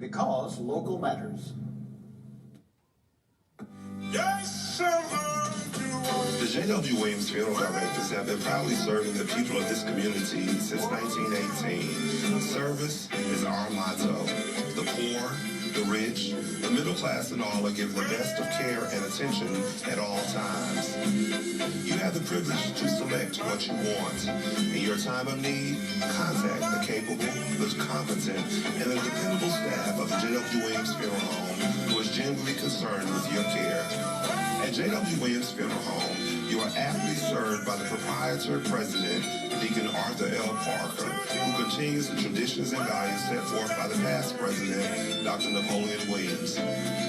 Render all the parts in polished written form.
because local matters. The J.W. Williams Funeral Directors have been proudly serving the people of this community since 1918. Service is our motto. The poor, the rich, the middle class and all are given the best of care and attention at all times. You have the privilege to select what you want. In your time of need, contact the capable, the competent, and the dependable staff of the J.W. Williams Funeral Home who is genuinely concerned with your care. At J.W. Williams Funeral Home, you are aptly served by the proprietor president, Deacon Arthur L. Parker, who continues the traditions and values set forth by the past president, Dr. Napoleon Williams.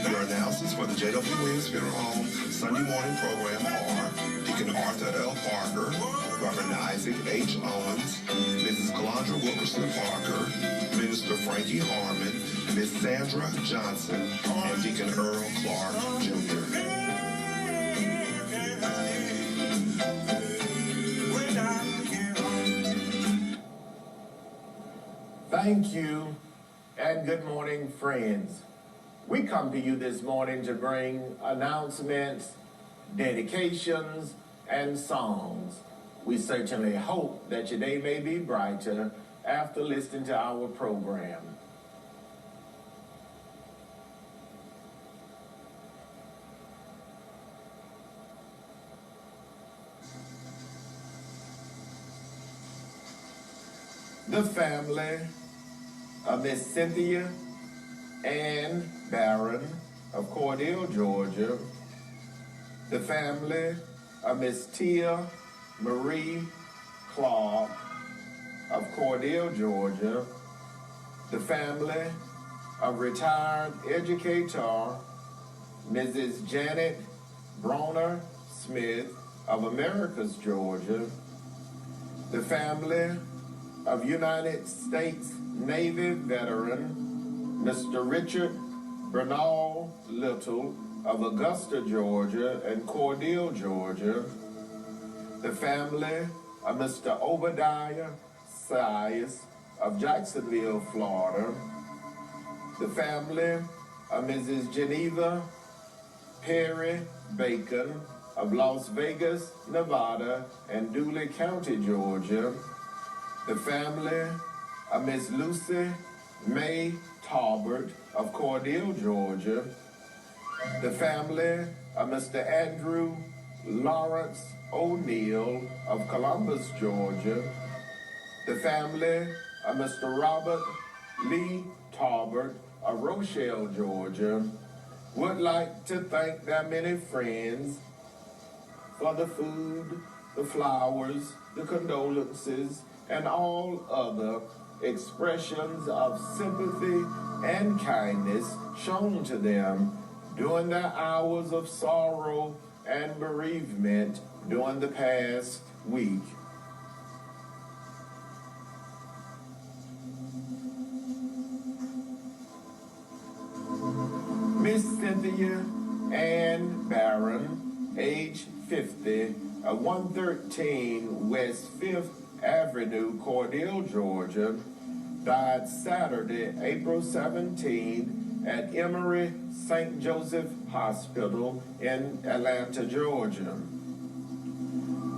Your announcers for the J.W. Williams Funeral Home Sunday morning program are Deacon Arthur L. Parker, Reverend Isaac H. Owens, Mrs. Calandra Wilkerson Parker, Minister Frankie Harmon, Miss Sandra Johnson, and Deacon Earl Clark, Jr. Thank you, and good morning, friends. We come to you this morning to bring announcements, dedications, and songs. We certainly hope that your day may be brighter after listening to our program. The family of Miss Cynthia Ann Barron of Cordele, Georgia. The family of Miss Tia Marie Clark of Cordele, Georgia. The family of retired educator Mrs. Janet Broner Smith of Americus, Georgia. The family of United States Navy veteran, Mr. Richard Bernal Little of Augusta, Georgia, and Cordele, Georgia. The family of Mr. Obadiah Sias of Jacksonville, Florida. The family of Mrs. Geneva Perry Bacon of Las Vegas, Nevada, and Dooley County, Georgia. The family of Miss Lucy May Talbert of Cordele, Georgia. The family of Mr. Andrew Lawrence O'Neill of Columbus, Georgia. The family of Mr. Robert Lee Talbert of Rochelle, Georgia, would like to thank their many friends for the food, the flowers, the condolences, and all other expressions of sympathy and kindness shown to them during their hours of sorrow and bereavement during the past week. Miss Cynthia Ann Barron, age 50, of 113 West 5th Avenue, Cordele, Georgia, died Saturday, April 17, at Emory St. Joseph Hospital in Atlanta, Georgia.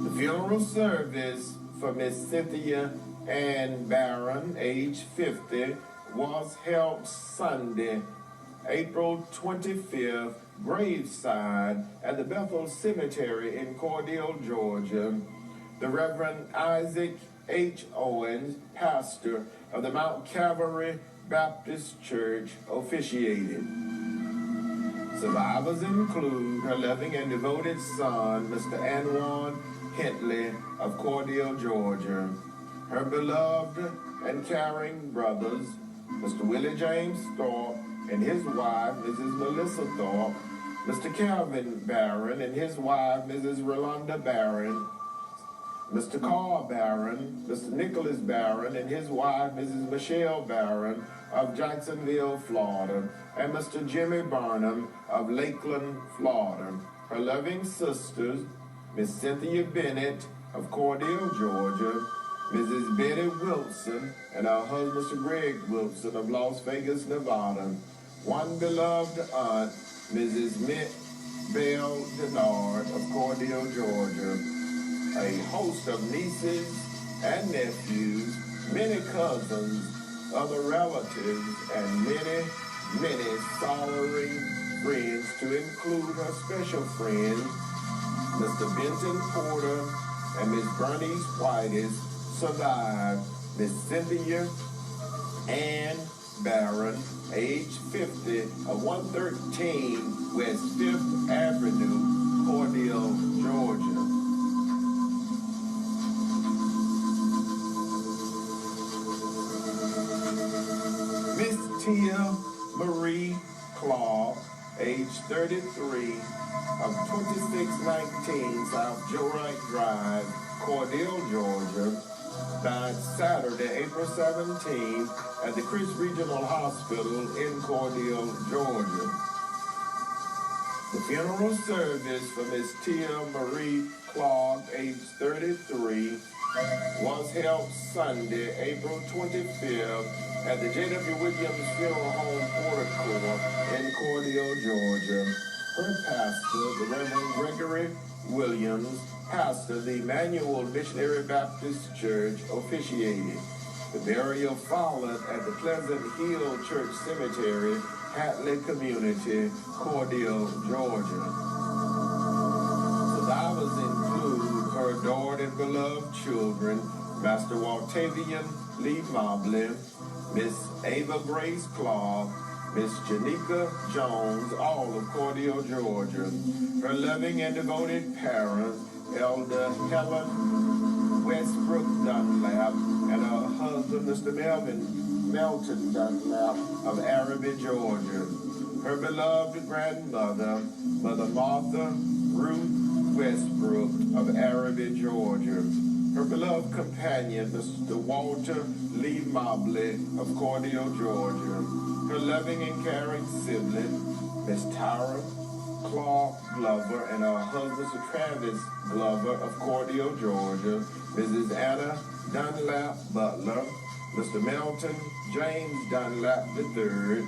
The funeral service for Miss Cynthia Ann Barron, age 50, was held Sunday, April 25th, graveside at the Bethel Cemetery in Cordele, Georgia. The Reverend Isaac H. Owens, pastor of the Mount Calvary Baptist Church, officiated. Survivors include her loving and devoted son, Mr. Anwan Hentley of Cordele, Georgia, her beloved and caring brothers, Mr. Willie James Thorpe and his wife, Mrs. Melissa Thorpe, Mr. Calvin Barron and his wife, Mrs. Rolanda Barron, Mr. Carl Barron, Mr. Nicholas Barron and his wife, Mrs. Michelle Barron of Jacksonville, Florida, and Mr. Jimmy Barnum of Lakeland, Florida. Her loving sisters, Miss Cynthia Bennett of Cordele, Georgia, Mrs. Betty Wilson and her husband, Mr. Greg Wilson of Las Vegas, Nevada. One beloved aunt, Mrs. Belle Denard of Cordele, Georgia. A host of nieces and nephews, many cousins, other relatives, and many sorrowing friends, to include her special friends, Mr. Benton Porter and Miss Bernice Whitis, survived Miss Cynthia Ann Barron, age 50, of 113 West 5th Avenue, Cordele, Georgia. Miss Tia Marie Clark, age 33, of 2619 South Joe-Wright Drive, Cordele, Georgia, died Saturday, April 17, at the Chris Regional Hospital in Cordele, Georgia. The funeral service for Miss Tia Marie Clark, age 33, was held Sunday, April 25th, at the J.W. Williams Funeral Home Portico in Cordele, Georgia. Her pastor, the Reverend Gregory Williams, pastor of the Emmanuel Missionary Baptist Church, officiated. The burial followed at the Pleasant Hill Church Cemetery, Hatley Community, Cordele, Georgia. Survivors include her adored and beloved children, Master Waltavian Lee Mobley, Miss Ava Grace Clark, Miss Janika Jones, all of Cordele, Georgia. Her loving and devoted parents, Elder Helen Westbrook Dunlap, and her husband, Mr. Melton Dunlap of Araby, Georgia. Her beloved grandmother, Mother Martha Ruth Westbrook of Araby, Georgia. Her beloved companion, Mr. Walter Lee Mobley of Cordele, Georgia. Her loving and caring sibling, Miss Tyra Clark Glover, and her husband, Mr. Travis Glover of Cordele, Georgia. Mrs. Anna Dunlap Butler, Mr. Melton James Dunlap III,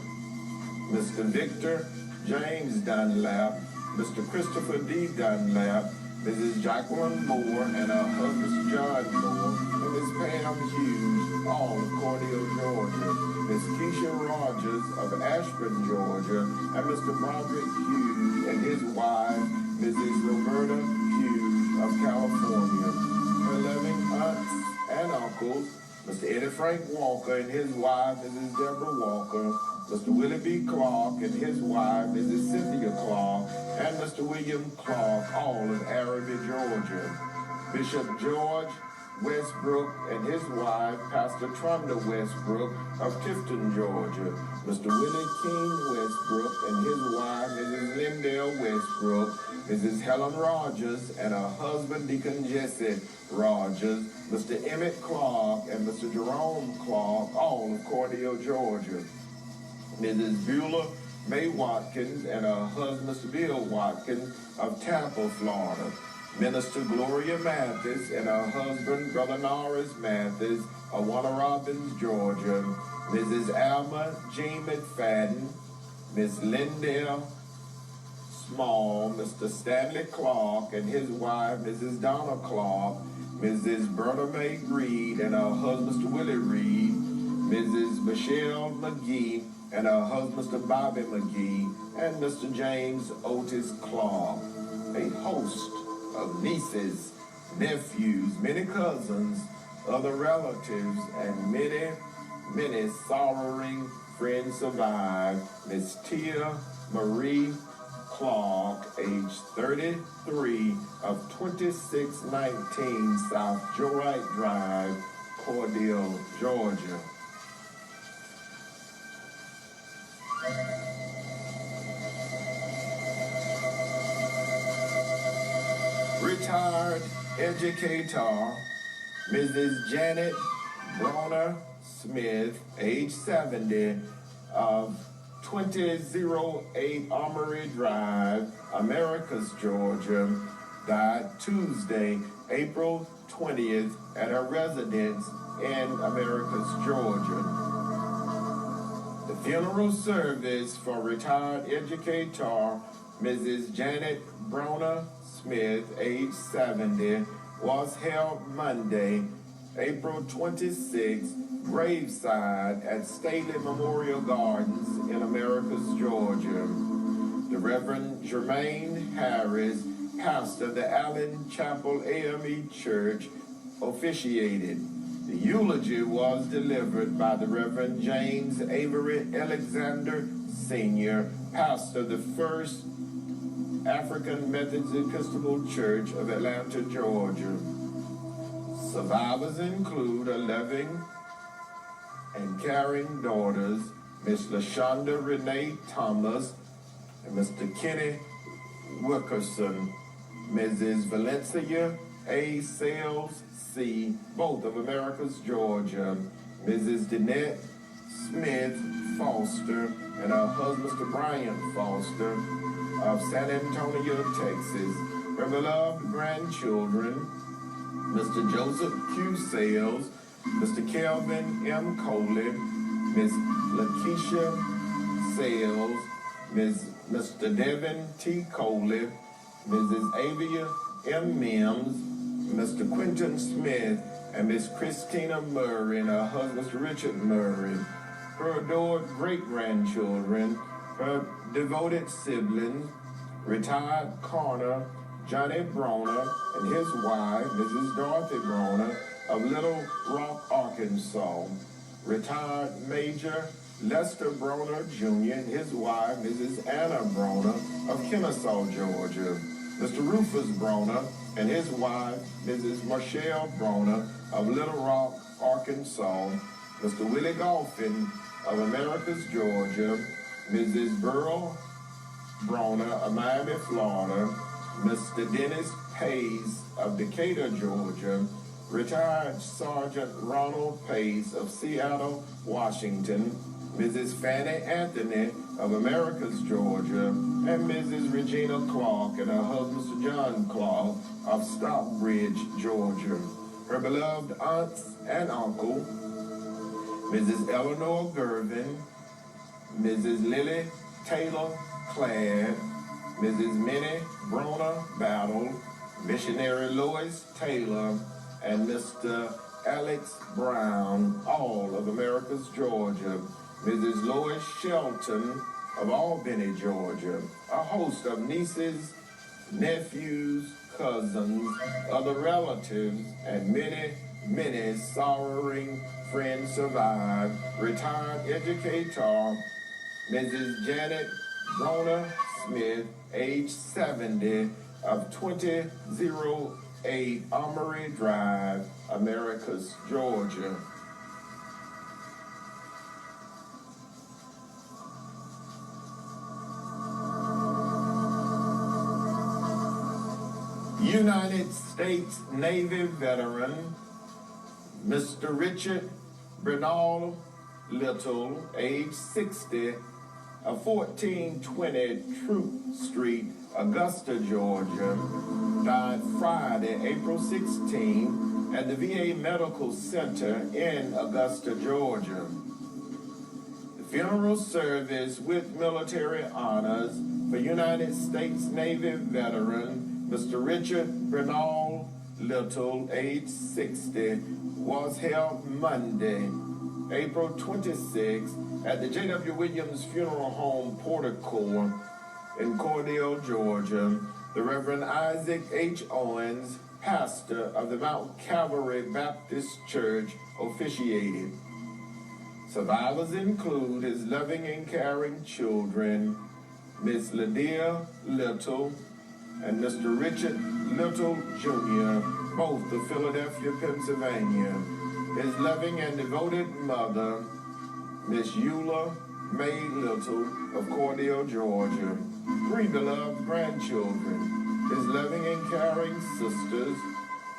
Mr. Victor James Dunlap, Mr. Christopher D. Dunlap, Mrs. Jacqueline Moore and her husband, Mr. John Moore, and Miss Pam Hughes, all of Cordele, Georgia. Miss Keisha Rogers of Ashburn, Georgia, and Mr. Broderick Hughes and his wife, Mrs. Roberta Hughes of California. Her loving aunts and uncles, Mr. Eddie Frank Walker and his wife, Mrs. Deborah Walker, Mr. Willie B. Clark and his wife, Mrs. Cynthia Clark, and Mr. William Clark, all of Araby, Georgia. Bishop George Westbrook and his wife, Pastor Tronda Westbrook of Tifton, Georgia. Mr. Willie King Westbrook and his wife, Mrs. Lindale Westbrook, Mrs. Helen Rogers and her husband, Deacon Jesse Rogers, Mr. Emmett Clark and Mr. Jerome Clark, all of Cordele, Georgia. Mrs. Beulah May Watkins and her husband, Mr. Bill Watkins of Tampa, Florida. Minister Gloria Mathis and her husband, Brother Norris Mathis of Warner Robins, Georgia. Mrs. Alma Jean McFadden, Miss Lindell Small, Mr. Stanley Clark and his wife, Mrs. Donna Clark, Mrs. Berta Mae Reed and her husband, Mr. Willie Reed, Mrs. Michelle McGee and her husband, Mr. Bobby McGee, and Mr. James Otis Clark. A host of nieces, nephews, many cousins, other relatives, and many sorrowing friends survived. Miss Tia Marie Clark, age 33, of 2619 South Joe-Wright Drive, Cordele, Georgia. Retired educator, Mrs. Janet Broner Smith, age 70, of 2008 Armory Drive, Americus, Georgia, died Tuesday, April 20th at her residence in Americus, Georgia. The funeral service for retired educator Mrs. Janet Broner Smith, age 70, was held Monday, April 26th, graveside at Staley Memorial Gardens in Americus, Georgia. The Reverend Jermaine Harris, pastor of the Allen Chapel AME Church, officiated. The eulogy was delivered by the Reverend James Avery Alexander Sr., pastor of the First African Methodist Episcopal Church of Atlanta, Georgia. Survivors include 11 and caring daughters, Miss LaShonda Renee Thomas and Mr. Kenny Wilkerson, Mrs. Valencia A. Sales C., both of Americus, Georgia, Mrs. Danette Smith Foster and her husband, Mr. Brian Foster, of San Antonio, Texas, her beloved grandchildren, Mr. Joseph Q. Sales, Mr. Kelvin M. Coley, Miss Lakeisha Sales, Mr. Devin T. Coley, Mrs. Avia M. Mims, Mr. Quentin Smith, and Miss Christina Murray and her husband, Mr. Richard Murray, her adored great-grandchildren, her devoted siblings, retired coroner Johnny Broner and his wife, Mrs. Dorothy Broner, of Little Rock, Arkansas, retired Major Lester Broner Jr. and his wife, Mrs. Anna Broner of Kennesaw, Georgia, Mr. Rufus Broner and his wife, Mrs. Marshall Broner of Little Rock, Arkansas, Mr. Willie Golphin of Americus, Georgia, Mrs. Burl Broner of Miami, Florida, Mr. Dennis Pace of Decatur, Georgia, retired Sergeant Ronald Pace of Seattle, Washington, Mrs. Fanny Anthony of Americus, Georgia, and Mrs. Regina Clark and her husband, Mr. John Clark of Stockbridge, Georgia. Her beloved aunts and uncle, Mrs. Eleanor Gervin, Mrs. Lily Taylor Cladd, Mrs. Minnie Broner Battle, Missionary Lois Taylor, and Mr. Alex Brown, all of Americus, Georgia, Mrs. Lois Shelton of Albany, Georgia, a host of nieces, nephews, cousins, other relatives, and many sorrowing friends survived. Retired educator, Mrs. Janet Broner Smith, age 70, of 2008 Armory Drive, Americus, Georgia. United States Navy veteran, Mr. Richard Bernal Little, age 60, of 1420 Troop Street, Augusta, Georgia, died Friday, April 16, at the VA Medical Center in Augusta, Georgia. The funeral service with military honors for United States Navy veteran Mr. Richard Bernal Little, age 60, was held Monday, April 26, at the J.W. Williams Funeral Home Portico in Cordell, Georgia. The Reverend Isaac H. Owens, pastor of the Mount Calvary Baptist Church, officiated. Survivors include his loving and caring children, Miss Lydia Little and Mr. Richard Little Jr., both of Philadelphia, Pennsylvania. His loving and devoted mother, Miss Eula May Little of Cordell, Georgia. 3 beloved grandchildren. His loving and caring sisters,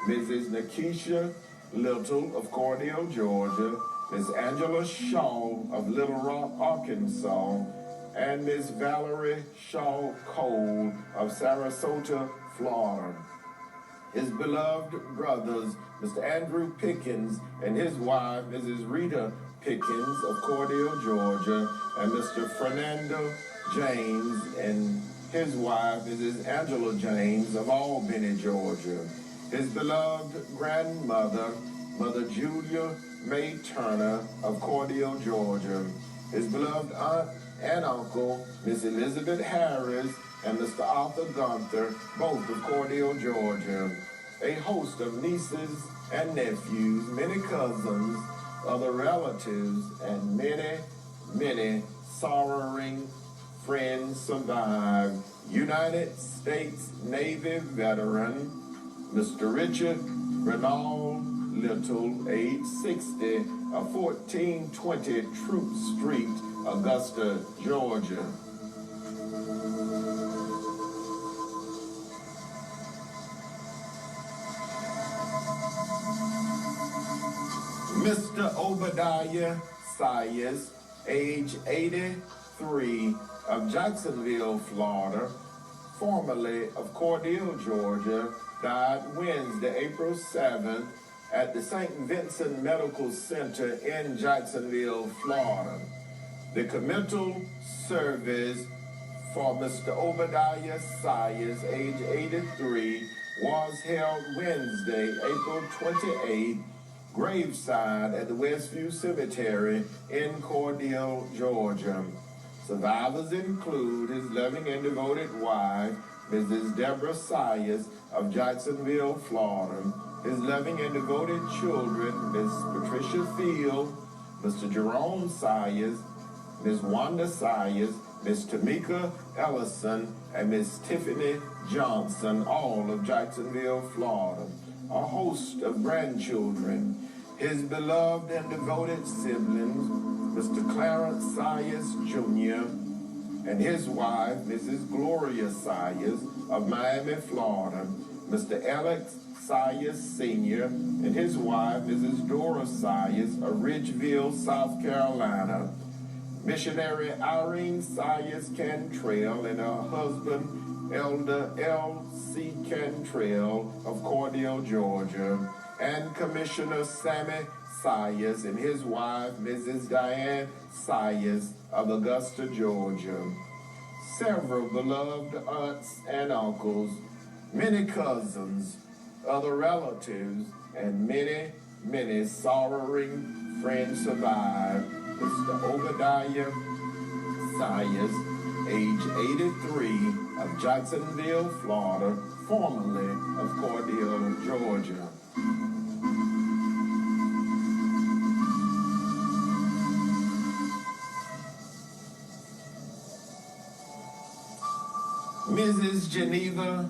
Mrs. Nakisha Little of Cordell, Georgia, Miss Angela Shaw of Little Rock, Arkansas, and Miss Valerie Shaw Cole of Sarasota, Florida. his beloved brothers, Mr. Andrew Pickens and his wife, Mrs. Rita Pickens of Cordele, Georgia, and Mr. Fernando James and his wife, Mrs. Angela James of Albany, Georgia. His beloved grandmother, Mother Julia May Turner of Cordele, Georgia. His beloved aunt and uncle, Miss Elizabeth Harris and Mr. Arthur Gunther, both of Cordele, Georgia. A host of nieces and nephews, many cousins, other relatives, and many, many sorrowing friends survive. United States Navy veteran, Mr. Richard Renald Little, age 60, of 1420 Troop Street, Augusta, Georgia. Mr. Obadiah Sayers, age 83, of Jacksonville, Florida, formerly of Cordele, Georgia, died Wednesday, April 7th, at the St. Vincent Medical Center in Jacksonville, Florida. The committal service for Mr. Obadiah Sayers, age 83, was held Wednesday, April 28th, graveside at the Westview Cemetery in Cordele, Georgia. Survivors include his loving and devoted wife, Mrs. Deborah Sayers of Jacksonville, Florida, his loving and devoted children, Miss Patricia Field, Mr. Jerome Sayers, Miss Wanda Sayers, Miss Tamika Ellison, and Miss Tiffany Johnson, all of Jacksonville, Florida. A host of grandchildren, his beloved and devoted siblings, Mr. Clarence Sayers Jr. and his wife, Mrs. Gloria Sayers of Miami, Florida, Mr. Alex Sayers Sr. and his wife, Mrs. Dora Sayers of Ridgeville, South Carolina, missionary Irene Sayers Cantrell and her husband, Elder L.C. Cantrell of Cordele, Georgia, and Commissioner Sammy Sayers and his wife, Mrs. Diane Sayers of Augusta, Georgia. Several beloved aunts and uncles, many cousins, other relatives, and many, many sorrowing friends survive. Mr. Obadiah Sayers, age 83, of Jacksonville, Florida, formerly of Cordele, Georgia. Mrs. Geneva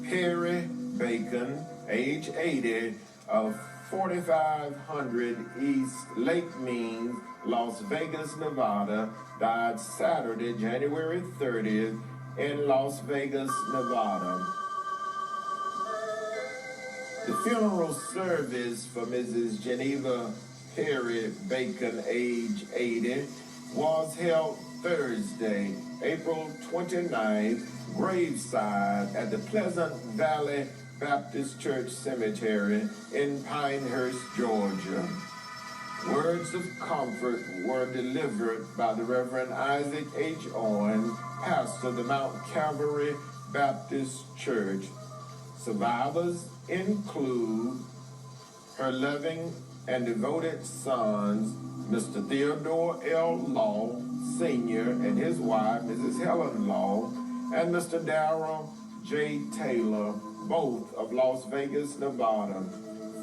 Perry Bacon, age 80, of 4500 East Lake Means, Las Vegas, Nevada, died Saturday, January 30th in Las Vegas, Nevada. The funeral service for Mrs. Geneva Perry Bacon, age 80, was held Thursday, April 29th, graveside at the Pleasant Valley Baptist Church Cemetery in Pinehurst, Georgia. Words of comfort were delivered by the Reverend Isaac H. Owen, pastor of the Mount Calvary Baptist Church. Survivors include her loving and devoted sons, Mr. Theodore L. Law, Sr., and his wife, Mrs. Helen Law, and Mr. Darrell J. Taylor, both of Las Vegas, Nevada.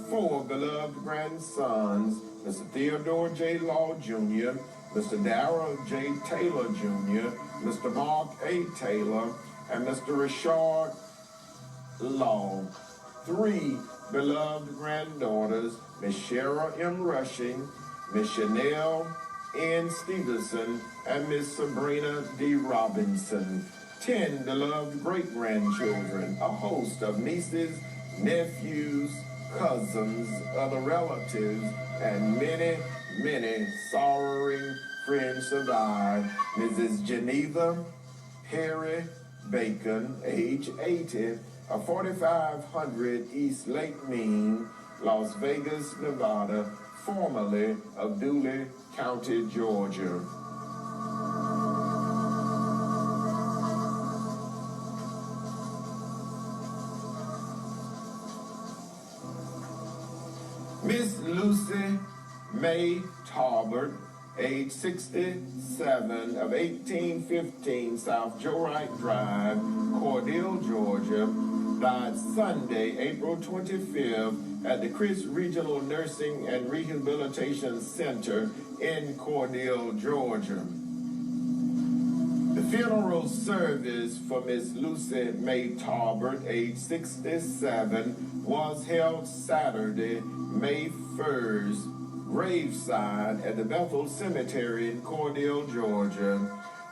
4 beloved grandsons, Mr. Theodore J. Law, Jr., Mr. Darrell J. Taylor, Jr., Mr. Mark A. Taylor, and Mr. Richard Law. 3 beloved granddaughters, Miss Shara M. Rushing, Miss Chanel N. Stevenson, and Miss Sabrina D. Robinson. 10 beloved great-grandchildren, a host of nieces, nephews, cousins, other relatives, and many, many sorrowing friends survive. Mrs. Geneva Perry Bacon, age 80, of 4500 East Lake Mean, Las Vegas, Nevada, formerly of Dooley County, Georgia. Miss Lucy May Talbert, age 67, of 1815 South Joe Wright Drive, Cordele, Georgia, died Sunday, April 25th at the Chris Regional Nursing and Rehabilitation Center in Cordele, Georgia. The funeral service for Miss Lucy May Talbert, age 67, was held Saturday, May 1st, graveside at the Bethel Cemetery in Cordele, Georgia.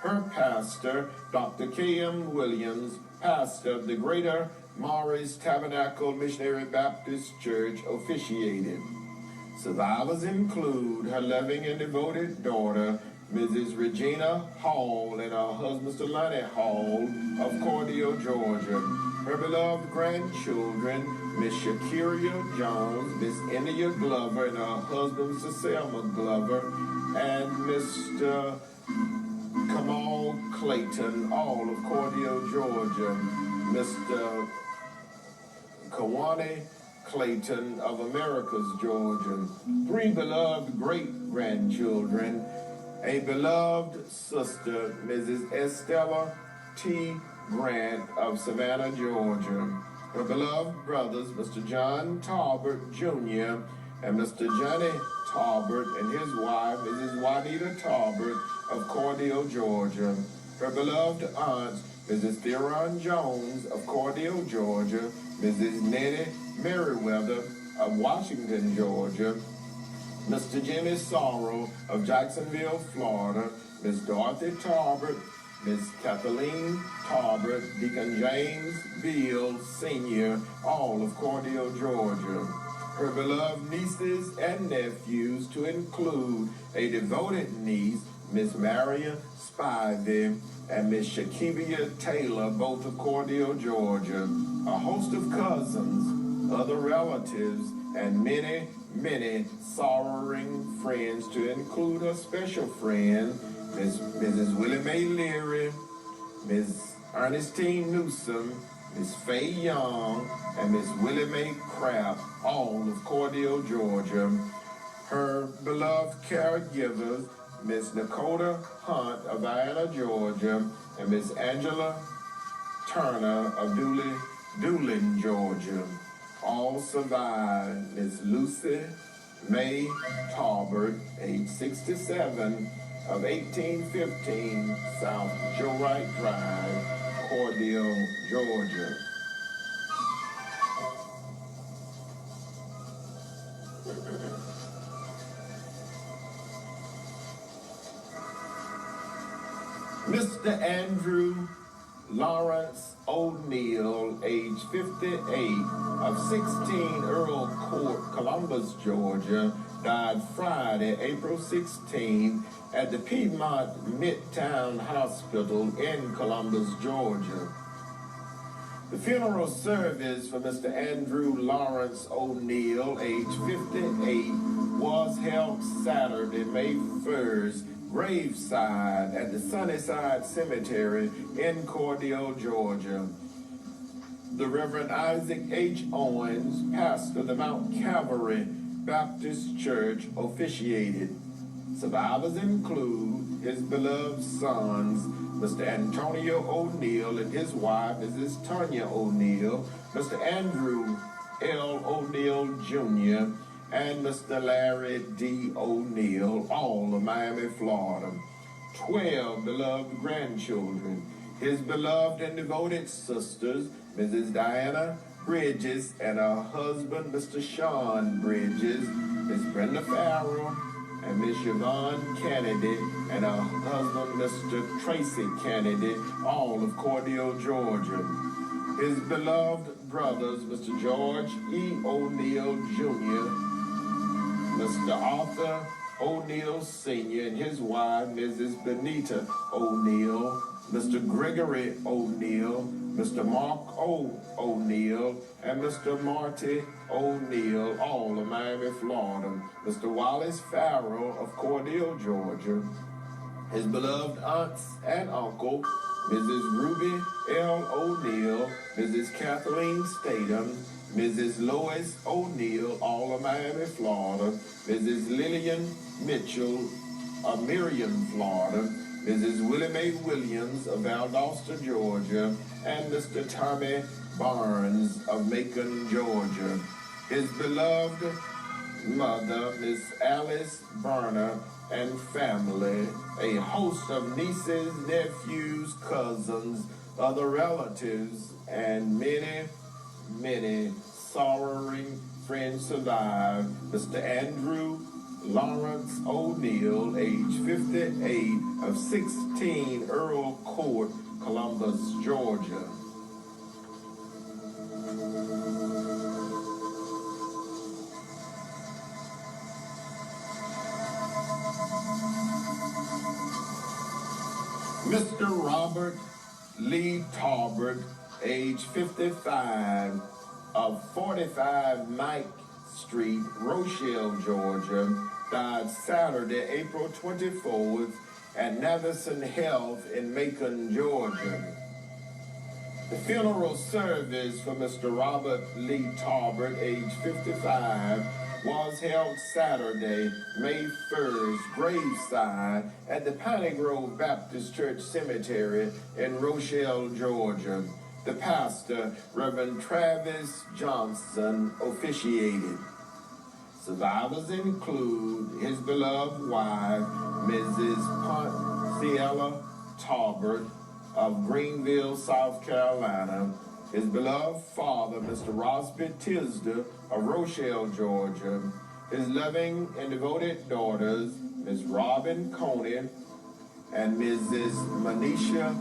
Her pastor, Dr. K.M. Williams, pastor of the Greater Morris Tabernacle Missionary Baptist Church, officiated. Survivors include her loving and devoted daughter, Mrs. Regina Hall, and her husband, Mr. Lonnie Hall of Cordele, Georgia. Her beloved grandchildren, Miss Shakiria Jones, Miss India Glover, and her husband, Mr. Selma Glover, and Mr. Kamal Clayton, all of Cordele, Georgia. Mr. Kawane Clayton of Americus, Georgia. 3 beloved great-grandchildren, a beloved sister, Mrs. Estella T. Grant of Savannah, Georgia. Her beloved brothers, Mr. John Talbert, Jr., and Mr. Johnny Talbert and his wife, Mrs. Juanita Talbert of Cordele, Georgia. Her beloved aunts, Mrs. Theron Jones of Cordele, Georgia, Mrs. Nettie Merriweather of Washington, Georgia, Mr. Jimmy Sorrow of Jacksonville, Florida, Miss Dorothy Talbert, Miss Kathleen Talbert, Deacon James Beal, Sr., all of Cordele, Georgia. Her beloved nieces and nephews, to include a devoted niece, Miss Maria Spivey, and Miss Shakibia Taylor, both of Cordele, Georgia. A host of cousins, other relatives, and many, many sorrowing friends, to include a special friend, Mrs. Willie Mae Leary, Miss Ernestine Newsom, Miss Faye Young, and Miss Willie Mae Craft, all of Cordele, Georgia. Her beloved caregivers, Miss Dakota Hunt of Vienna, Georgia, and Miss Angela Turner of Doolin, Georgia. All survived. Miss Lucy May Talbert, age 67, of 1815 South Joe Wright Drive, Cordele, Georgia. Mr. Andrew Lawrence O'Neill, age 58, of 16 Earl Court, Columbus, Georgia, died Friday, April 16, at the Piedmont Midtown Hospital in Columbus, Georgia. The funeral service for Mr. Andrew Lawrence O'Neill, age 58, was held Saturday, May 1st, graveside at the Sunnyside Cemetery in Cordele, Georgia. The Reverend Isaac H. Owens, pastor of the Mount Calvary Baptist Church, officiated. Survivors include his beloved sons, Mr. Antonio O'Neill and his wife, Mrs. Tanya O'Neill, Mr. Andrew L. O'Neill, Jr., and Mr. Larry D. O'Neill, all of Miami, Florida. 12 beloved grandchildren, his beloved and devoted sisters, Mrs. Diana Bridges and her husband, Mr. Sean Bridges, Miss Brenda Farrell, and Miss Yvonne Kennedy and her husband, Mr. Tracy Kennedy, all of Cordele, Georgia. His beloved brothers, Mr. George E. O'Neill, Jr., Mr. Arthur O'Neill Sr. and his wife, Mrs. Benita O'Neill, Mr. Gregory O'Neill, Mr. Mark O'Neill, and Mr. Marty O'Neill, all of Miami, Florida. Mr. Wallace Farrell of Cordele, Georgia. His beloved aunts and uncle, Mrs. Ruby L. O'Neill, Mrs. Kathleen Statham, Mrs. Lois O'Neill, all of Miami, Florida. Mrs. Lillian Mitchell of Miriam, Florida. Mrs. Willie Mae Williams of Valdosta, Georgia, and Mr. Tommy Barnes of Macon, Georgia. His beloved mother, Miss Alice Berner, and family, a host of nieces, nephews, cousins, other relatives, and many, many sorrowing friends survive. Mr. Andrew Lawrence O'Neill, age 58, of 16 Earl Court, Columbus, Georgia. Mr. Robert Lee Talbert, age 55, of 45 Mike Street, Rochelle, Georgia, died Saturday, April 24th at Navison Health in Macon, Georgia. The funeral service for Mr. Robert Lee Talbert, age 55, was held Saturday, May 1st, graveside at the Piney Grove Baptist Church Cemetery in Rochelle, Georgia. The pastor, Reverend Travis Johnson, officiated. Survivors include his beloved wife, Mrs. Ponciella Talbert of Greenville, South Carolina, his beloved father, Mr. Rosby Tisdale of Rochelle, Georgia, his loving and devoted daughters, Ms. Robin Coney and Mrs. Manisha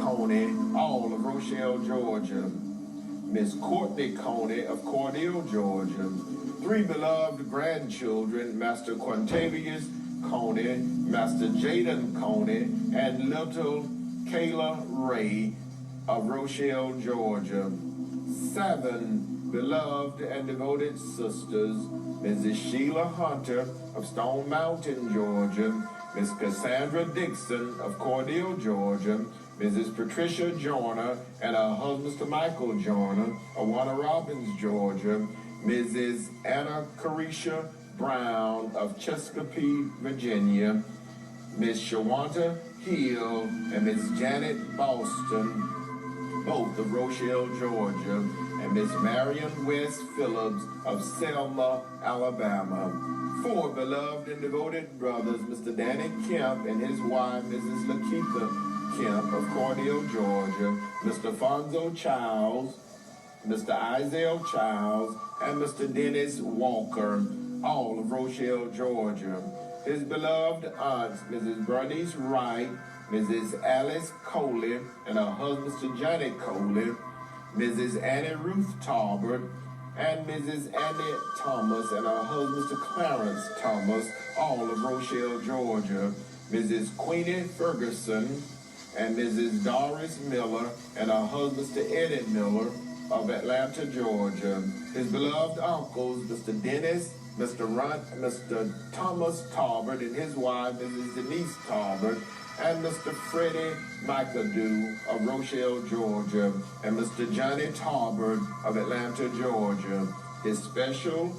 Coney, all of Rochelle, Georgia, Ms. Courtney Coney of Cordele, Georgia, three beloved grandchildren, Master Quintavious Coney, Master Jaden Coney, and little Kayla Ray of Rochelle, Georgia. 7 beloved and devoted sisters, Mrs. Sheila Hunter of Stone Mountain, Georgia, Miss Cassandra Dixon of Cordele, Georgia, Mrs. Patricia Joyner and her husband, Mr. Michael Joyner of Warner Robins, Georgia, Mrs. Anna Carisha Brown of Chesapeake, Virginia, Miss Shawanta Hill and Miss Janet Boston, both of Rochelle, Georgia, and Miss Marion West Phillips of Selma, Alabama. 4 beloved and devoted brothers, Mr. Danny Kemp and his wife, Mrs. Lakeitha Kemp of Cordele, Georgia, Mr. Fonzo Childs, Mr. Isaiah Childs, and Mr. Dennis Walker, all of Rochelle, Georgia. His beloved aunts, Mrs. Bernice Wright, Mrs. Alice Coley, and her husband, Mr. Johnny Coley, Mrs. Annie Ruth Talbert, and Mrs. Annie Thomas, and her husband, Mr. Clarence Thomas, all of Rochelle, Georgia, Mrs. Queenie Ferguson, and Mrs. Doris Miller, and her husband, Mr. Eddie Miller, of Atlanta, Georgia. His beloved uncles, Mr. Dennis, Mr. Thomas Talbert, and his wife, Mrs. Denise Talbert, and Mr. Freddie McAdoo of Rochelle, Georgia, and Mr. Johnny Talbert of Atlanta, Georgia. His special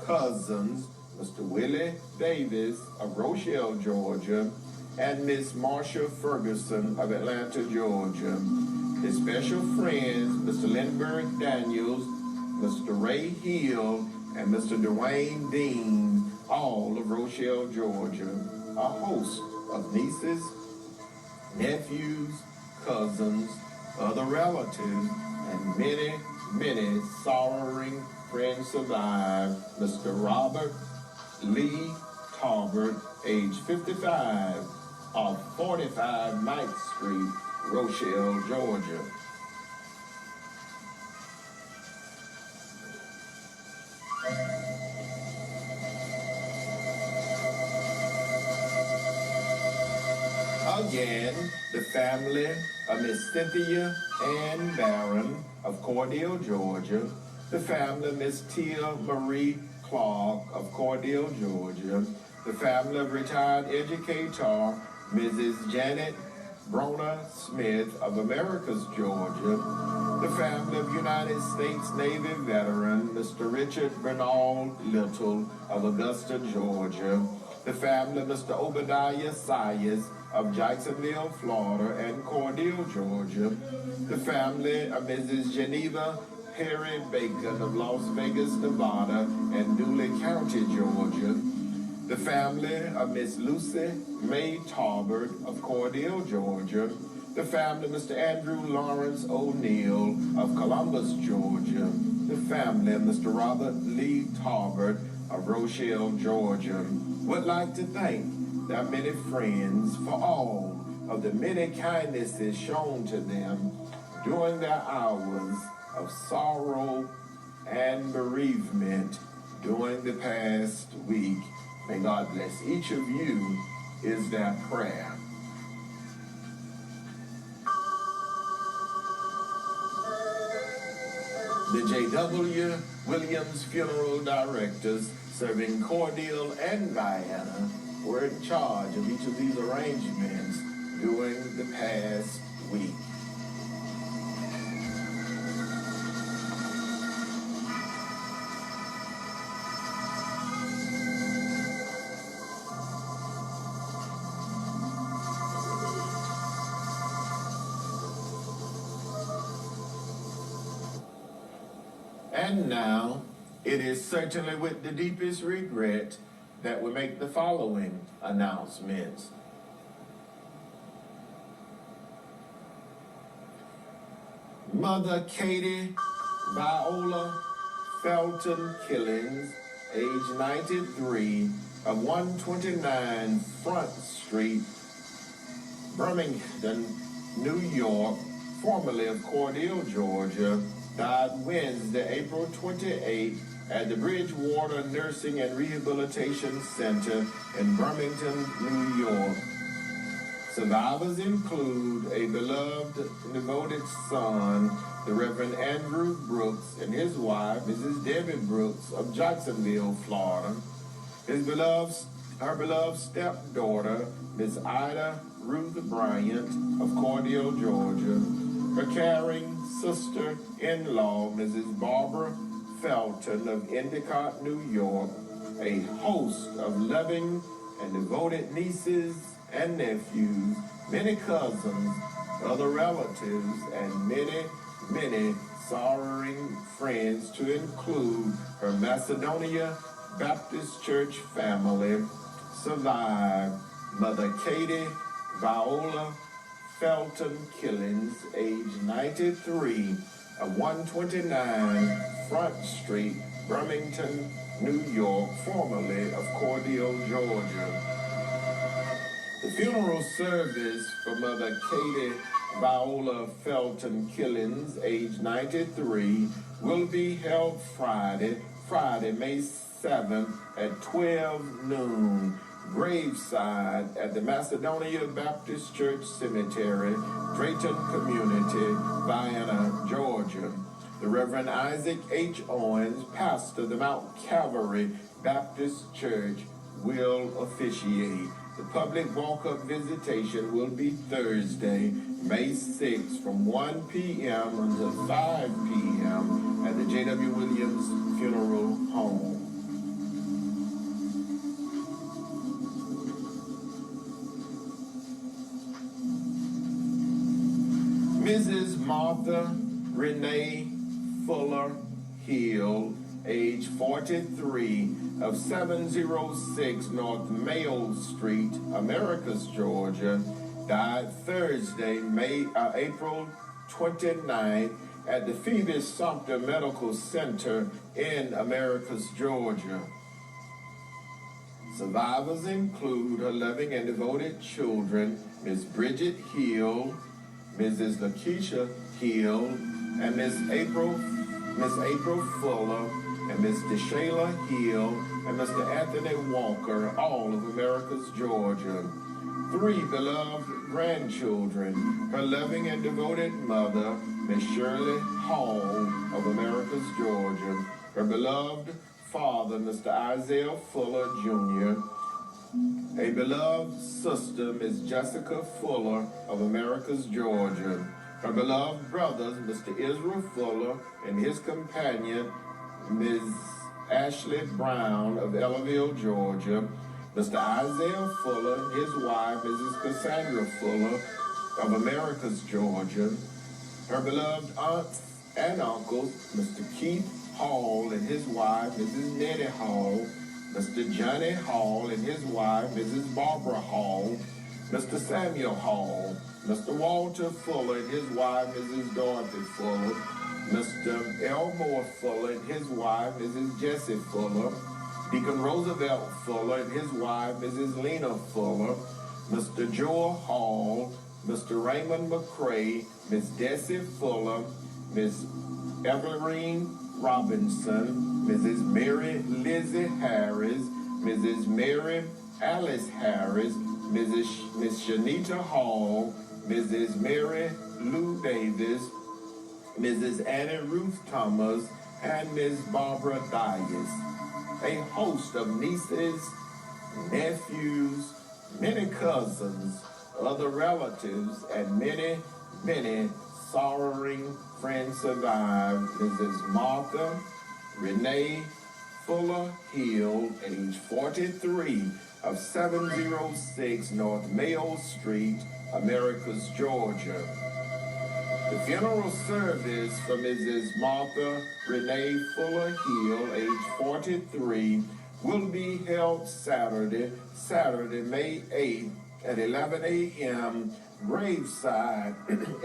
cousins, Mr. Willie Davis of Rochelle, Georgia, and Miss Marcia Ferguson of Atlanta, Georgia. His special friends, Mr. Lindbergh Daniels, Mr. Ray Hill, and Mr. Dwayne Dean, all of Rochelle, Georgia. A host of nieces, nephews, cousins, other relatives, and many, many sorrowing friends survive. Mr. Robert Lee Talbert, age 55, of 45 Mike Street, Rochelle, Georgia. again, the family of Miss Cynthia Ann Barron of Cordele, Georgia. The family of Miss Tia Marie Clark of Cordele, Georgia. The family of retired educator Mrs. Janet Brona Smith of Americus, Georgia. The family of United States Navy veteran Mr. Richard Bernal Little of Augusta, Georgia. The family of Mr. Obadiah Sayers of Jacksonville, Florida, and Cordele, Georgia. The family of Mrs. Geneva Perry Bacon of Las Vegas, Nevada, and Dooley County, Georgia. The family of Miss Lucy May Tarbert of Cordele, Georgia. The family of Mr. Andrew Lawrence O'Neill of Columbus, Georgia. The family of Mr. Robert Lee Tarbert of Rochelle, Georgia. Would like to thank their many friends for all of the many kindnesses shown to them during their hours of sorrow and bereavement during the past week. May God bless each of you is their prayer. The J.W. Williams Funeral Directors serving Cordele and Vienna were in charge of each of these arrangements during the past week. And now, it is certainly with the deepest regret that we make the following announcements. Mother Katie Viola Felton Killings, age 93, of 129 Front Street, Birmingham, New York, formerly of Cordele, Georgia, died Wednesday, April 28th at the Bridgewater Nursing and Rehabilitation Center in Birmingham, New York. Survivors include a beloved and devoted son, the Reverend Andrew Brooks, and his wife, Mrs. Debbie Brooks of Jacksonville, Florida. Her beloved stepdaughter, Miss Ida Ruth Bryant of Cordele, Georgia. Her caring sister-in-law, Mrs. Barbara Felton of Endicott, New York. A host of loving and devoted nieces and nephews, many cousins, other relatives, and many, many sorrowing friends, to include her Macedonia Baptist Church family, survived Mother Katie Viola Felton Killings, age 93, of 129 Front Street, Birmingham, New York, formerly of Cordele, Georgia. The funeral service for Mother Katie Viola Felton Killings, age 93, will be held Friday, May 7th at 12 noon, graveside at the Macedonia Baptist Church Cemetery, Drayton Community, Vienna, Georgia. The Reverend Isaac H. Owens, pastor of the Mount Calvary Baptist Church, will officiate. The public walk-up visitation will be Thursday, May 6th from 1 p.m. until 5 p.m. at the J.W. Williams Funeral Home. Mrs. Martha Renee Fuller Hill, age 43, of 706 North Mayo Street, Americus, Georgia, died Thursday, April 29th at the Phoebe Sumter Medical Center in Americus, Georgia. Survivors include her loving and devoted children, Miss Bridget Hill, Mrs. Lakeisha Hill, and Miss April Fuller, and Miss DeShayla Hill, and Mr. Anthony Walker, all of Americus, Georgia. 3 beloved grandchildren, her loving and devoted mother, Miss Shirley Hall of Americus, Georgia, her beloved father, Mr. Isaiah Fuller, Jr., a beloved sister, Miss Jessica Fuller of Americus, Georgia, her beloved brothers, Mr. Israel Fuller and his companion, Ms. Ashley Brown of Ellaville, Georgia, Mr. Isaiah Fuller and his wife, Mrs. Cassandra Fuller of Americus, Georgia, her beloved aunts and uncles, Mr. Keith Hall and his wife, Mrs. Nettie Hall, Mr. Johnny Hall and his wife, Mrs. Barbara Hall, Mr. Samuel Hall, Mr. Walter Fuller and his wife, Mrs. Dorothy Fuller, Mr. Elmore Fuller and his wife, Mrs. Jessie Fuller, Deacon Roosevelt Fuller and his wife, Mrs. Lena Fuller, Mr. Joel Hall, Mr. Raymond McCrae, Miss Desi Fuller, Miss Evelyn Robinson, Mrs. Mary Lizzie Harris, Mrs. Mary Alice Harris, Miss Shanita Hall, Mrs. Mary Lou Davis, Mrs. Annie Ruth Thomas, and Miss Barbara Dias. A host of nieces, nephews, many cousins, other relatives, and many, many sorrowing friends survive. Mrs. Martha Renee Fuller Hill, age 43, of 706 North Mayo Street, Americus, Georgia. The funeral service for Mrs. Martha Renee Fuller Hill, age 43, will be held Saturday, May 8th at 11 a.m. graveside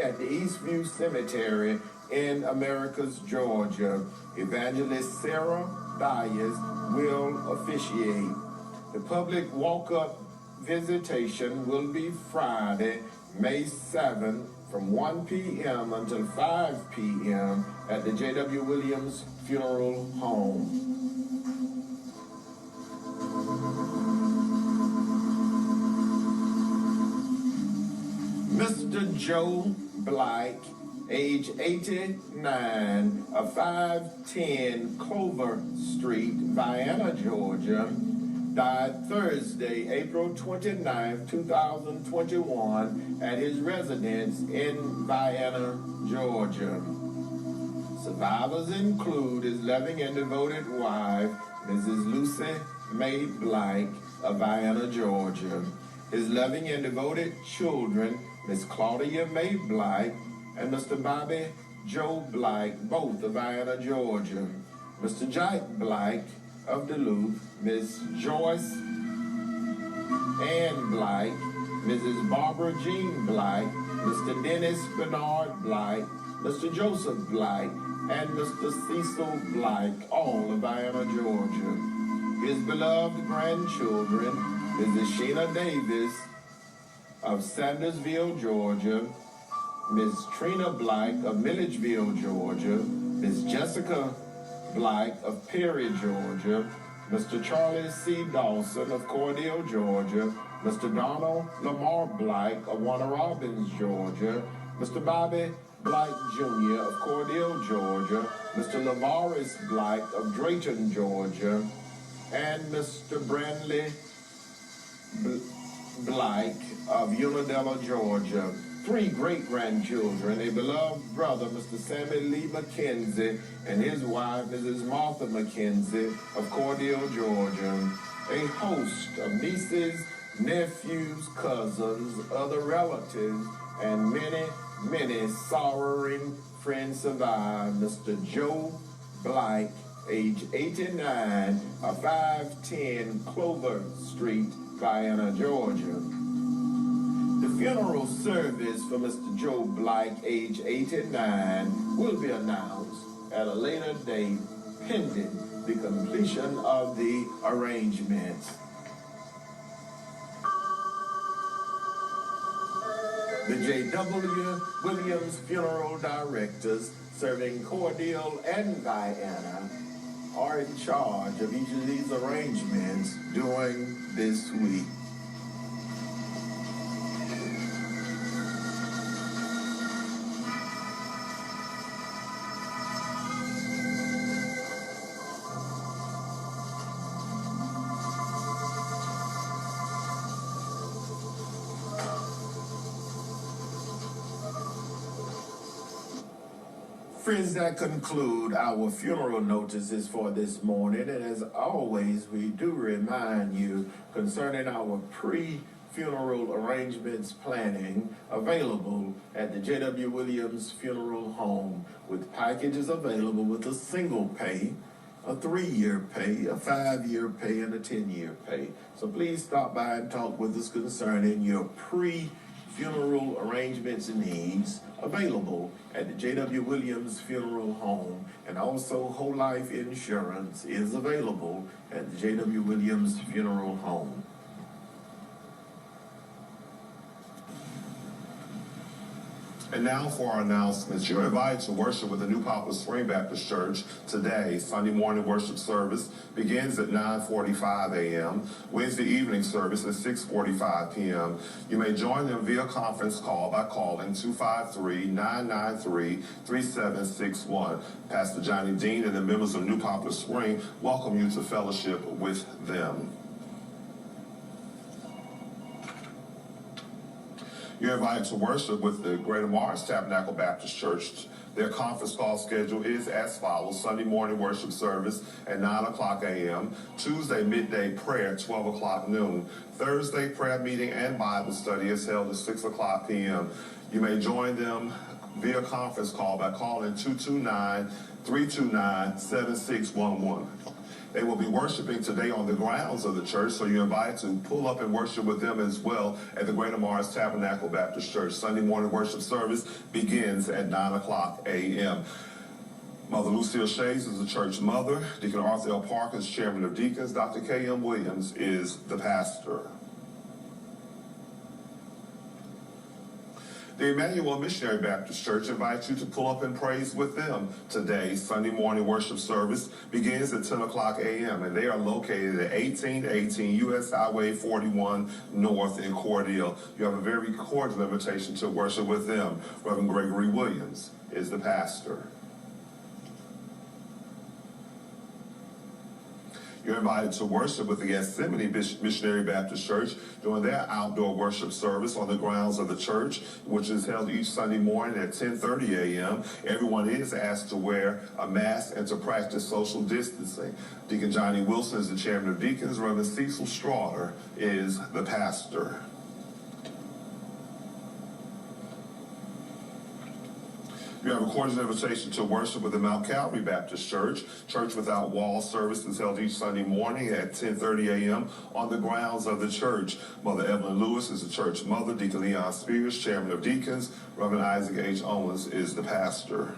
at the Eastview Cemetery in Americus, Georgia. Evangelist Sarah Dias will officiate. The public walk-up visitation will be Friday, May 7th from 1 p.m. until 5 p.m. at the J.W. Williams Funeral Home. Mr. Joe Blake, age 89, of 510 Clover Street, Vienna, Georgia, died Thursday, April 29, 2021, at his residence in Vienna, Georgia. Survivors include his loving and devoted wife, Mrs. Lucy Mae Blake of Vienna, Georgia, his loving and devoted children, Miss Claudia Mae Blake and Mr. Bobby Joe Blake, both of Vienna, Georgia, Mr. Jack Blake of Duluth, Miss Joyce Ann Blake, Mrs. Barbara Jean Blake, Mr. Dennis Bernard Blake, Mr. Joseph Blake, and Mr. Cecil Blake, all of Vienna, Georgia. His beloved grandchildren, Mrs. Sheena Davis of Sandersville, Georgia, Miss Trina Blake of Milledgeville, Georgia, Miss Jessica Blake of Perry, Georgia, Mr. Charlie C. Dawson of Cordell, Georgia, Mr. Donald Lamar Blake of Warner Robins, Georgia, Mr. Bobby Blake Jr. of Cordell, Georgia, Mr. Lavaris Blake of Drayton, Georgia, and Mr. Brandley Blake of Unadilla, Georgia. 3 great-grandchildren, a beloved brother, Mr. Sammy Lee McKenzie, and his wife, Mrs. Martha McKenzie of Cordell, Georgia. A host of nieces, nephews, cousins, other relatives, and many, many sorrowing friends survive. Mr. Joe Blake, age 89, of 510 Clover Street, Vienna, Georgia. The funeral service for Mr. Joe Blake, age 89, will be announced at a later date pending the completion of the arrangements. The J.W. Williams Funeral Directors serving Cordell and Vienna are in charge of each of these arrangements during this week. Friends, that conclude our funeral notices for this morning. And as always, we do remind you concerning our pre-funeral arrangements planning available at the J.W. Williams Funeral Home, with packages available with a single pay, a 3-year pay, a 5-year pay, and a 10-year pay. So please stop by and talk with us concerning your pre-funeral arrangements and needs available at the J.W. Williams Funeral Home. And also whole life insurance is available at the J.W. Williams Funeral Home. And now for our announcements. You're invited to worship with the New Poplar Spring Baptist Church today. Sunday morning worship service begins at 9:45 a.m. Wednesday evening service at 6:45 p.m. You may join them via conference call by calling 253-993-3761. Pastor Johnny Dean and the members of New Poplar Spring welcome you to fellowship with them. You're invited to worship with the Greater Mars Tabernacle Baptist Church. Their conference call schedule is as follows: Sunday morning worship service at 9 o'clock a.m., Tuesday midday prayer at 12 o'clock noon, Thursday prayer meeting and Bible study is held at 6 o'clock p.m. You may join them via conference call by calling 229-329-7611. They will be worshiping today on the grounds of the church, so you're invited to pull up and worship with them as well at the Greater Mars Tabernacle Baptist Church. Sunday morning worship service begins at 9 o'clock a.m. Mother Lucille Shays is the church mother. Deacon Arthur L. Parker is chairman of deacons. Dr. K.M. Williams is the pastor. The Emmanuel Missionary Baptist Church invites you to pull up and praise with them today. Sunday morning worship service begins at 10 o'clock a.m. and they are located at 1818 U.S. Highway 41 North in Cordele. You have a very cordial invitation to worship with them. Reverend Gregory Williams is the pastor. You're invited to worship with the Gethsemane Missionary Baptist Church during their outdoor worship service on the grounds of the church, which is held each Sunday morning at 10:30 a.m. Everyone is asked to wear a mask and to practice social distancing. Deacon Johnny Wilson is the chairman of deacons. Reverend Cecil Straughter is the pastor. You have a cordial invitation to worship with the Mount Calvary Baptist Church. Church Without Walls service is held each Sunday morning at 10:30 a.m. on the grounds of the church. Mother Evelyn Lewis is the church mother. Deacon Leon Spears, chairman of deacons. Reverend Isaac H. Owens is the pastor.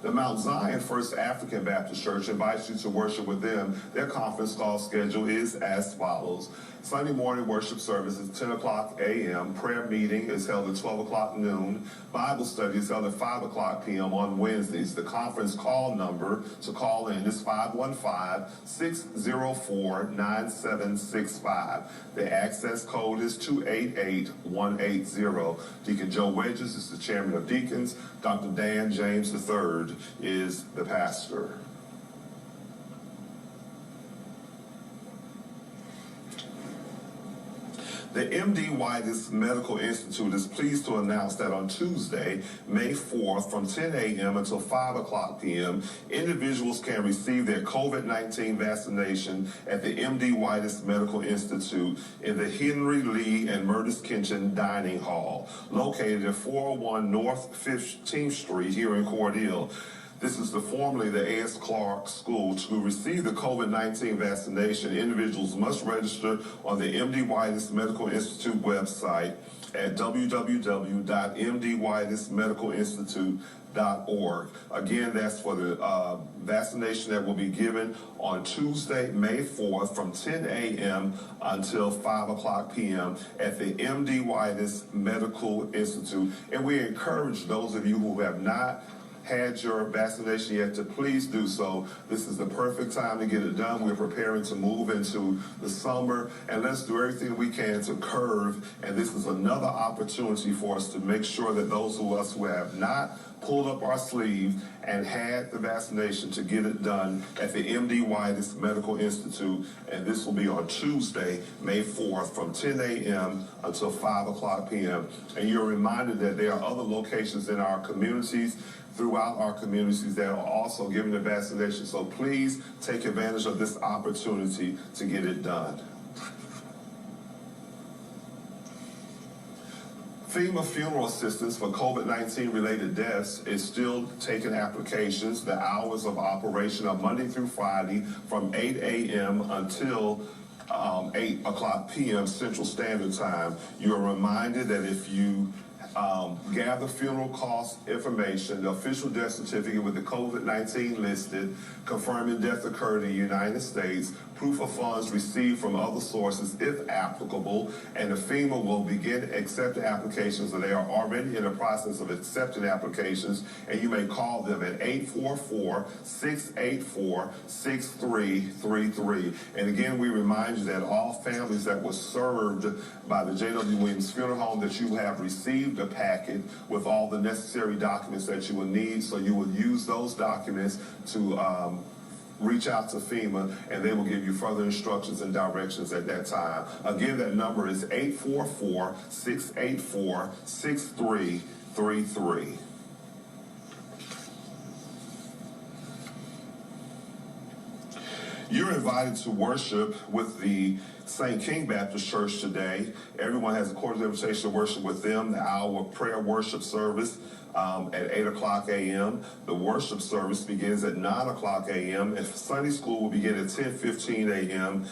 The Mount Zion First African Baptist Church invites you to worship with them. Their conference call schedule is as follows. Sunday morning worship service is 10 o'clock a.m. Prayer meeting is held at 12 o'clock noon. Bible study is held at 5 o'clock p.m. on Wednesdays. The conference call number to call in is 515-604-9765. The access code is 288180. Deacon Joe Wedges is the chairman of deacons. Dr. Dan James III is the pastor. The MD Whitus Medical Institute is pleased to announce that on Tuesday, May 4th, from 10 a.m. until 5 o'clock p.m., individuals can receive their COVID-19 vaccination at the MD Whitus Medical Institute in the Henry Lee and Murtis Kitchen Dining Hall, located at 401 North 15th Street here in Cordele. This is formerly the A.S. Clark School. To receive the COVID-19 vaccination, individuals must register on the MD Whitus Medical Institute website at www.mdwhitusmedicalinstitute.org. Again, that's for the vaccination that will be given on Tuesday, May 4th from 10 a.m. until 5 o'clock p.m. at the MD Whitus Medical Institute. And we encourage those of you who have not had your vaccination yet to please do so. This is the perfect time to get it done. We're preparing to move into the summer, and let's do everything we can to curve. And this is another opportunity for us to make sure that those of us who have not pulled up our sleeve and had the vaccination to get it done at the MD Whitus Medical Institute. And this will be on Tuesday, May 4th from 10 a.m. until 5 o'clock p.m. And you're reminded that there are other locations in our communities, throughout our communities, that are also giving the vaccination. So please take advantage of this opportunity to get it done. FEMA funeral assistance for COVID-19 related deaths is still taking applications. The hours of operation are Monday through Friday from 8 a.m. until 8 o'clock p.m. Central Standard Time. You are reminded that if you gather funeral cost information, the official death certificate with the COVID-19 listed, confirming death occurred in the United States, proof of funds received from other sources if applicable, and the FEMA will begin accepting applications, or they are already in the process of accepting applications, and you may call them at 844-684-6333. And again, we remind you that all families that were served by the J.W. Williams Funeral Home, that you have received a packet with all the necessary documents that you will need, so you will use those documents to reach out to FEMA, and they will give you further instructions and directions at that time. Again, that number is 844-684-6333. You're invited to worship with the St. King Baptist Church today. Everyone has a cordial invitation to worship with them. The hour of prayer worship service at 8 o'clock a.m. The worship service begins at 9 o'clock a.m. and Sunday school will begin at 10:15 a.m.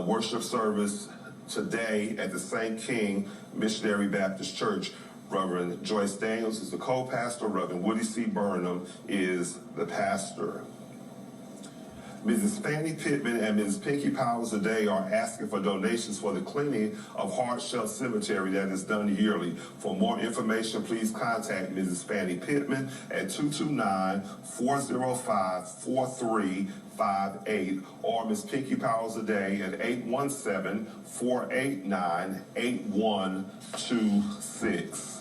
Worship service today at the St. King Missionary Baptist Church. Reverend Joyce Daniels is the co-pastor. Reverend Woody C. Burnham is the pastor. Mrs. Fannie Pittman and Mrs. Pinky Powers today are asking for donations for the cleaning of Hard Shell Cemetery that is done yearly. For more information, please contact Mrs. Fannie Pittman at 229-405-4358 or Ms. Pinky Powers today at 817-489-8126.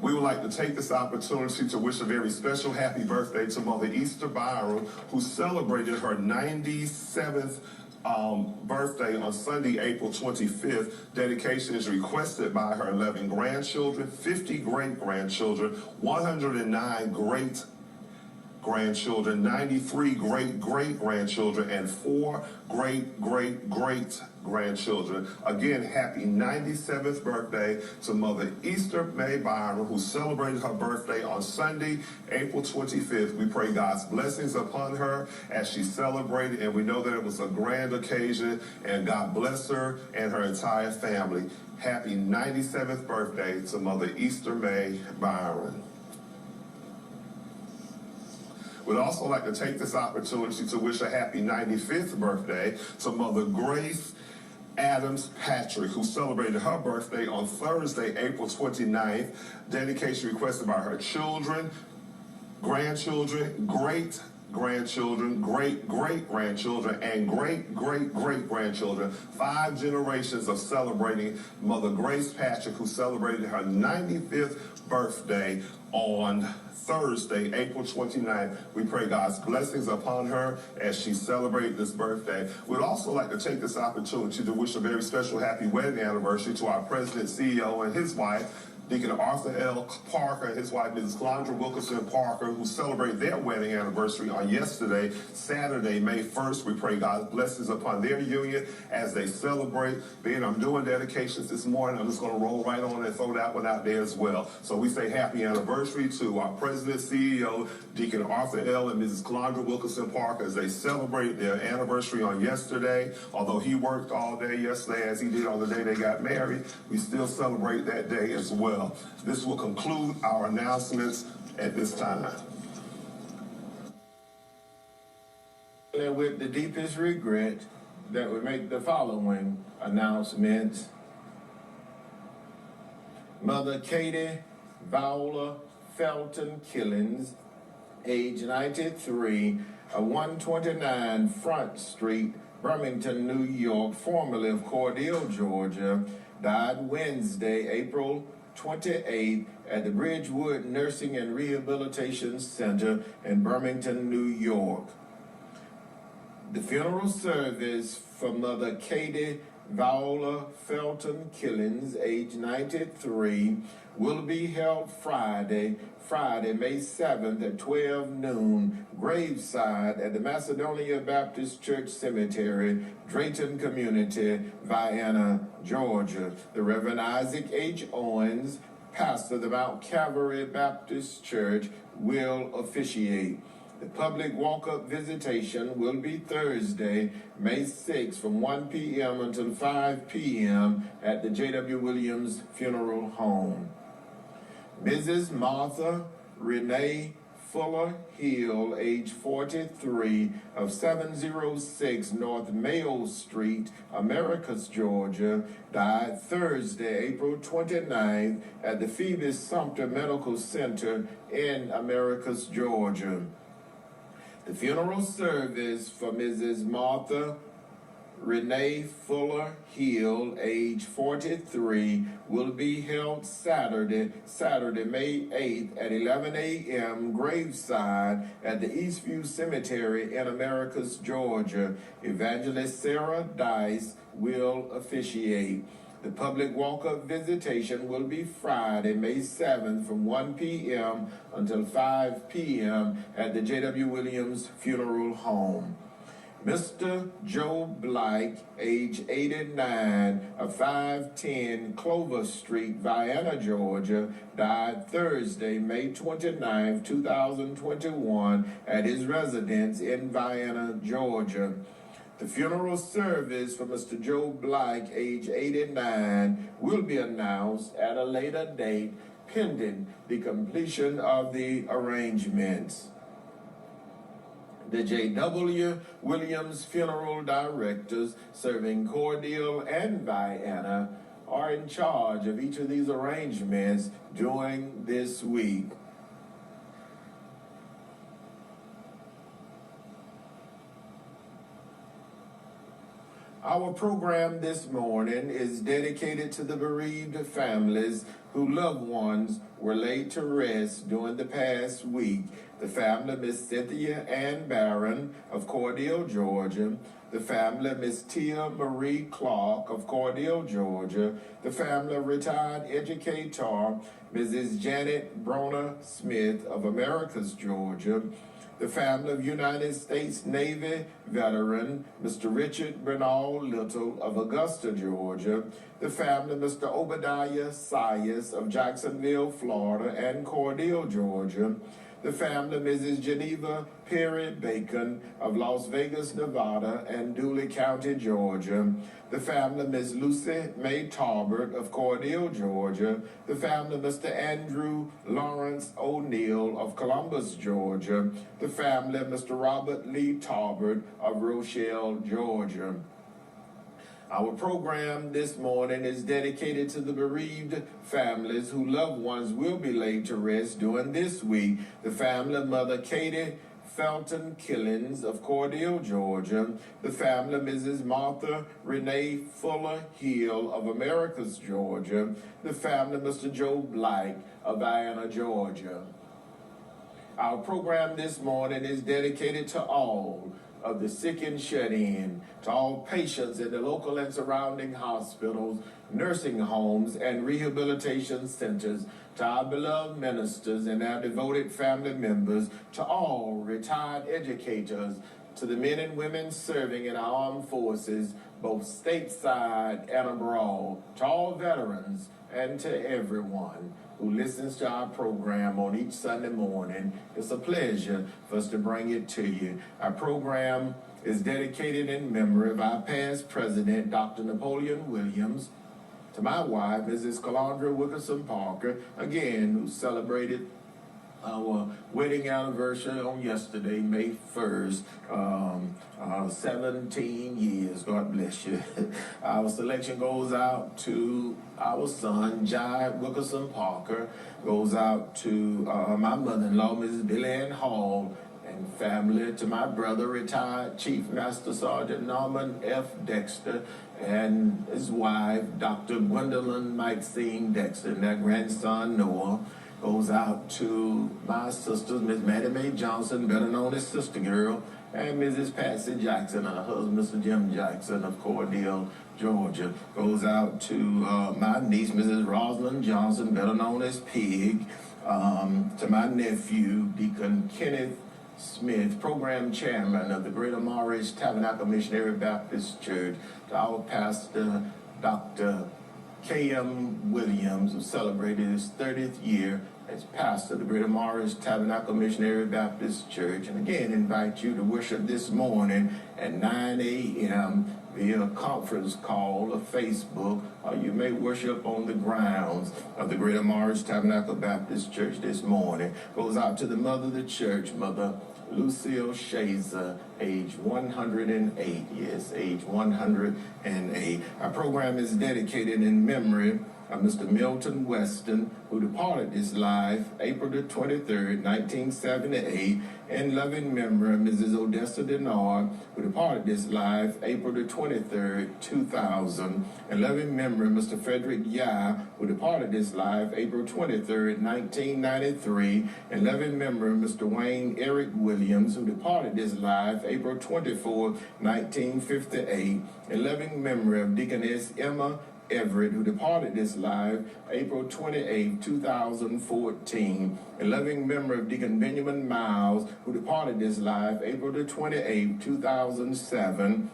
We would like to take this opportunity to wish a very special happy birthday to Mother Easter Byram, who celebrated her 97th birthday on Sunday, April 25th. Dedication is requested by her 11 grandchildren, 50 great-grandchildren, 109 great-grandchildren, 93 great-great-grandchildren, and 4 great-great-great-grandchildren. Again, happy 97th birthday to Mother Easter May Byram, who celebrated her birthday on Sunday, April 25th. We pray God's blessings upon her as she celebrated, and we know that it was a grand occasion, and God bless her and her entire family. Happy 97th birthday to Mother Easter May Byram. We'd also like to take this opportunity to wish a happy 95th birthday to Mother Grace Adams Patrick, who celebrated her birthday on Thursday, April 29th. Dedication requested by her children, grandchildren, great-grandchildren, great-great-grandchildren, and great-great-great-grandchildren. 5 generations of celebrating Mother Grace Patrick, who celebrated her 95th birthday on Thursday, April 29th. We pray God's blessings upon her as she celebrates this birthday. We'd also like to take this opportunity to wish a very special happy wedding anniversary to our President, CEO, and his wife, Deacon Arthur L. Parker and his wife, Mrs. Calandra Wilkerson Parker, who celebrated their wedding anniversary on yesterday, Saturday, May 1st. We pray God's blessings upon their union as they celebrate. Being I'm doing dedications this morning, I'm just going to roll right on and throw that one out there as well. So we say happy anniversary to our President, CEO, Deacon Arthur L. and Mrs. Calandra Wilkerson Parker as they celebrate their anniversary on yesterday. Although he worked all day yesterday as he did on the day they got married, we still celebrate that day as well. This will conclude our announcements at this time. And with the deepest regret that we make the following announcements. Mother Katie Viola Felton Killings, age 93, 129 Front Street, Birmingham, New York, formerly of Cordele, Georgia, died Wednesday, April 28th at the Bridgewood Nursing and Rehabilitation Center in Birmingham, New York. The funeral service for Mother Katie Viola Felton Killings, age 93, will be held Friday, May 7th at 12 noon, graveside at the Macedonia Baptist Church Cemetery, Drayton Community, Vienna, Georgia. The Reverend Isaac H. Owens, pastor of the Mount Calvary Baptist Church, will officiate. The public walk-up visitation will be Thursday, May 6th from 1 p.m. until 5 p.m. at the J.W. Williams Funeral Home. Mrs. Martha Renee Fuller Hill, age 43, of 706 North Mayo Street, Americus, Georgia, died Thursday, April 29th at the Phoebus Sumter Medical Center in Americus, Georgia. The funeral service for Mrs. Martha Renee Fuller Hill, age 43, will be held Saturday, May 8th at 11 a.m. graveside at the Eastview Cemetery in Americus, Georgia. Evangelist Sarah Dice will officiate. The public walk-up visitation will be Friday, May 7th from 1 p.m. until 5 p.m. at the J.W. Williams Funeral Home. Mr. Joe Blake, age 89, of 510 Clover Street, Vienna, Georgia, died Thursday, May 29, 2021, at his residence in Vienna, Georgia. The funeral service for Mr. Joe Blake, age 89, will be announced at a later date, pending the completion of the arrangements. The J.W. Williams funeral directors serving Cordele and Vienna are in charge of each of these arrangements during this week. Our program this morning is dedicated to the bereaved families whose loved ones were laid to rest during the past week. The family of Miss Cynthia Ann Barron of Cordele, Georgia. The family of Miss Tia Marie Clark of Cordele, Georgia. The family of retired educator Mrs. Janet Broner Smith of Americus, Georgia. The family of United States Navy veteran Mr. Richard Bernal Little of Augusta, Georgia. The family of Mr. Obadiah Sias of Jacksonville, Florida, and Cordele, Georgia. The family of Mrs. Geneva Perry Bacon of Las Vegas, Nevada, and Dooley County, Georgia. The family of Miss Lucy May Tarbert of Cordele, Georgia. The family of Mr. Andrew Lawrence O'Neill of Columbus, Georgia. The family of Mr. Robert Lee Tarbert of Rochelle, Georgia. Our program this morning is dedicated to the bereaved families whose loved ones will be laid to rest during this week. The family of Mother Katie Felton Killings of Cordele, Georgia. The family of Mrs. Martha Renee Fuller Hill of Americus, Georgia. The family of Mr. Joe Blake of Vienna, Georgia. Our program this morning is dedicated to all of the sick and shut-in, to all patients in the local and surrounding hospitals, nursing homes, and rehabilitation centers, to our beloved ministers and our devoted family members, to all retired educators, to the men and women serving in our armed forces, both stateside and abroad, to all veterans, and to everyone who listens to our program on each Sunday morning. It's a pleasure for us to bring it to you. Our program is dedicated in memory of our past president, Dr. Napoleon Williams, to my wife, Mrs. Calandra Wilkerson Parker, again, who celebrated our wedding anniversary on yesterday, May 1st, 17 years. God bless you. Our selection goes out to our son, Jai Wilkerson Parker, goes out to my mother-in-law, Mrs. Billy Ann Hall, and family, to my brother, retired Chief Master Sergeant Norman F. Dexter, and his wife, Dr. Gwendolyn Maxine Dexter, and their grandson, Noah. Goes out to my sisters, Miss Maddie Mae Johnson, better known as Sister Girl, and Mrs. Patsy Jackson, and her husband, Mr. Jim Jackson of Cordele, Georgia. Goes out to my niece, Mrs. Rosalind Johnson, better known as Pig, to my nephew, Deacon Kenneth Smith, program chairman of the Greater Morris Tabernacle Missionary Baptist Church, to our pastor, Dr. K.M. Williams, who celebrated his 30th year as pastor of the Greater Morris Tabernacle Missionary Baptist Church. And again, invite you to worship this morning at 9 a.m. via conference call or Facebook, or you may worship on the grounds of the Greater Morris Tabernacle Baptist Church this morning. Goes out to the mother of the church, Mother Lucille Shazer, age 108. Yes, age 108. Our program is dedicated in memory of Mr. Milton Weston, who departed this life April the 23rd, 1978, in loving memory of Mrs. Odessa Denard, who departed this life April the 23rd, 2000, in loving memory of Mr. Frederick Yah, who departed this life April 23rd, 1993, in loving memory of Mr. Wayne Eric Williams, who departed this life April 24th, 1958, in loving memory of Deaconess Emma Everett, who departed this life April 28, 2014. In loving memory of Deacon Benjamin Miles, who departed this life April the 28, 2007.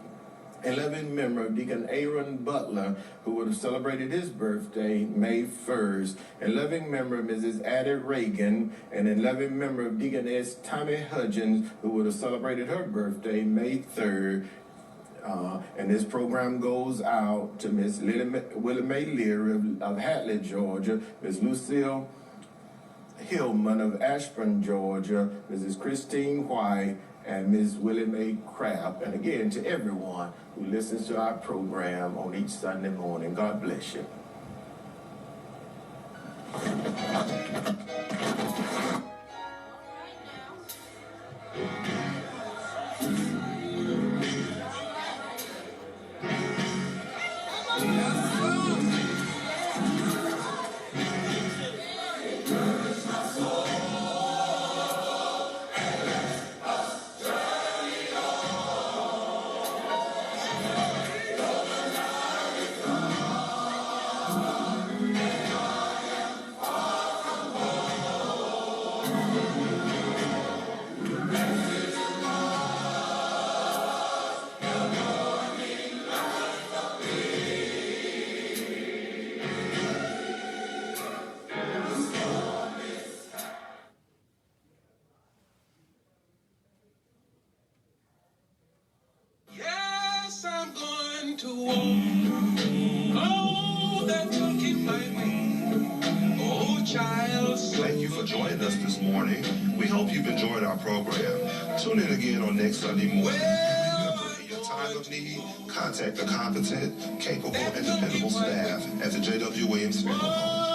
In loving memory of Deacon Aaron Butler, who would have celebrated his birthday May 1st. In loving memory of Mrs. Addie Reagan, and in loving memory of Deaconess Tommy Hudgens, who would have celebrated her birthday May 3rd. And this program goes out to Miss Willie Mae Leary of Hatley, Georgia, Miss Lucille Hillman of Ashburn, Georgia, Mrs. Christine White, and Ms. Willie Mae Craft. And again, to everyone who listens to our program on each Sunday morning, God bless you. Thank you for joining us this morning. We hope you've enjoyed our program. Tune in again on next Sunday morning. Remember, in your time of need, contact the competent, capable, and dependable staff at the J.W. Williams Funeral Home.